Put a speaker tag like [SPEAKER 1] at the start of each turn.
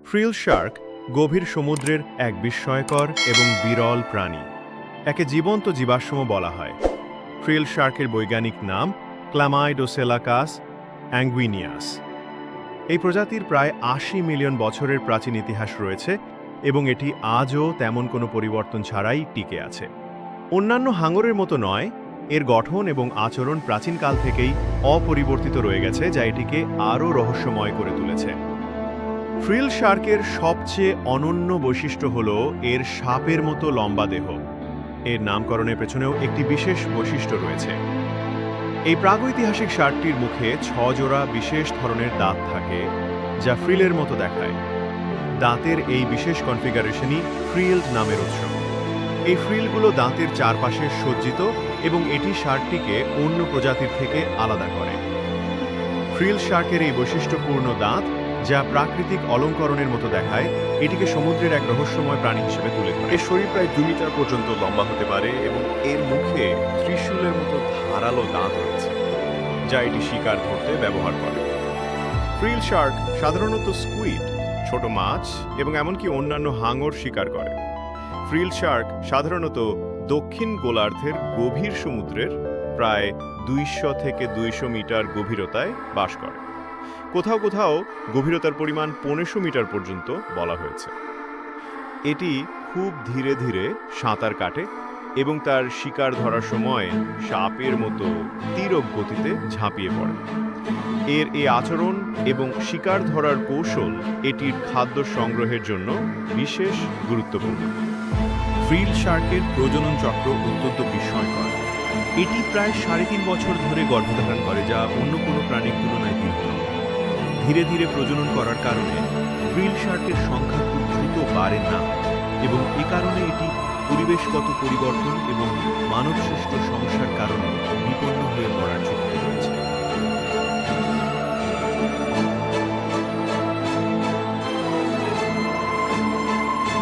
[SPEAKER 1] Frill Shark গভীর সমুদ্রের এক বিস্ময়কর এবং বিরল প্রাণী। একে জীবন্ত জীবাশ্ম বলা হয়। ফ্রিল শার্কের বৈজ্ঞানিক নাম ক্লামাইডোসেলাকাস অ্যাঙ্গুইনিয়াস। এই প্রজাতির প্রায় ৮০ মিলিয়ন বছরের প্রাচীন ইতিহাস রয়েছে এবং এটি আজও তেমন কোনো পরিবর্তন ছাড়াই টিকে আছে। অন্যান্য হাঙরের মতো নয়, এর গঠন এবং আচরণ প্রাচীনকাল থেকেই অপরিবর্তিত রয়ে গেছে, যা এটিকে আরও রহস্যময় করে তুলেছে। ফ্রিল শার্কের সবচেয়ে অনন্য বৈশিষ্ট্য হল এর সাপের মতো লম্বা দেহ। এর নামকরণের পেছনেও একটি বিশেষ বৈশিষ্ট্য রয়েছে। এই প্রাগৈতিহাসিক শার্কটির মুখে ৬ জোড়া বিশেষ ধরনের দাঁত থাকে, যা ফ্রিলের মতো দেখায়। দাঁতের এই বিশেষ কনফিগারেশনই ফ্রিল্ড নামের উৎস। এই ফ্রিলগুলো দাঁতের চারপাশে সজ্জিত এবং এটি শার্কটিকে অন্য প্রজাতির থেকে আলাদা করে। ফ্রিল শার্কের এই বৈশিষ্ট্যপূর্ণ দাঁত, যা প্রাকৃতিক অলঙ্করণের মতো দেখায়, এটিকে সমুদ্রের এক রহস্যময় প্রাণী হিসেবে তুলে ধরে। এর শরীর প্রায় ২ মিটার পর্যন্ত লম্বা হতে পারে এবং এর মুখে ত্রিশূলের মতো ধারালো দাঁত রয়েছে, যা এটি শিকার ধরতে ব্যবহার করে। ফ্রিল শার্ক সাধারণত স্কুইড, ছোট মাছ এবং এমনকি অন্যান্য হাঙর শিকার করে। ফ্রিল শার্ক সাধারণত দক্ষিণ গোলার্ধের গভীর সমুদ্রের প্রায় ২০০ থেকে ২০০ মিটার গভীরতায় বাস করে। কোথাও কোথাও গভীরতার পরিমাণ ১৫০০ মিটার পর্যন্ত বলা হয়েছে। এটি খুব ধীরে ধীরে সাঁতার কাটে এবং তার শিকার ধরার সময় সাপের মতো তীরক গতিতে ঝাঁপিয়ে পড়ে। এর এই আচরণ এবং শিকার ধরার কৌশল এটির খাদ্য সংগ্রহের জন্য বিশেষ গুরুত্বপূর্ণ।
[SPEAKER 2] ফ্রিল শার্কের প্রজনন চক্র অত্যন্ত বিস্ময়কর। এটি প্রায় ৩.৫ বছর ধরে গর্ভধারণ করে, যা অন্য কোনো প্রাণীর তুলনায় দীর্ঘ। ধীরে ধীরে প্রজনন করার কারণে ফ্রিল শার্কের সংখ্যা খুব দ্রুত বাড়ে না এবং এ কারণে এটি পরিবেশগত পরিবর্তন এবং মানবসৃষ্ট সমস্যার কারণে